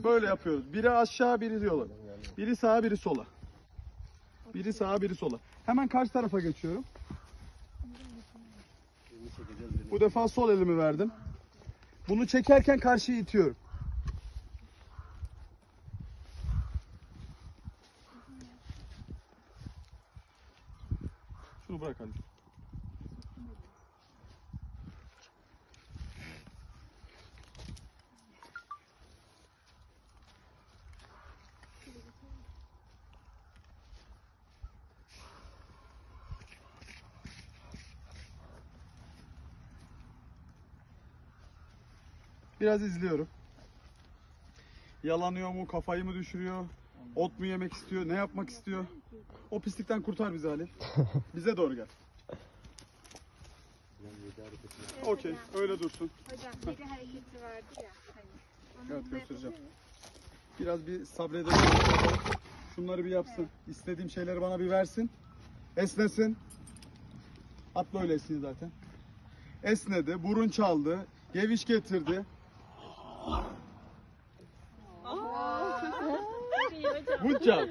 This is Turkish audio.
Böyle yapıyoruz. Biri aşağı, biri yola. Biri sağa, biri sola. Biri sağa, biri sola. Hemen karşı tarafa geçiyorum. Bu defa sol elimi verdim. Bunu çekerken karşıya itiyorum. Şunu bırak hadi. Biraz izliyorum. Yalanıyor mu, kafayı mı düşürüyor, ot mu yemek istiyor, ne yapmak istiyor? O pislikten kurtar bizi Ali. Bize doğru gel. Okey, öyle dursun. Hocam yedi hareketi vardı ya. Hani. Evet, göstereceğim. Biraz bir sabredelim. Şunları bir yapsın. İstediğim şeyleri bana bir versin. Esnesin. At böyle esniyor zaten. Esnedi, burun çaldı, geviş getirdi. Bu can.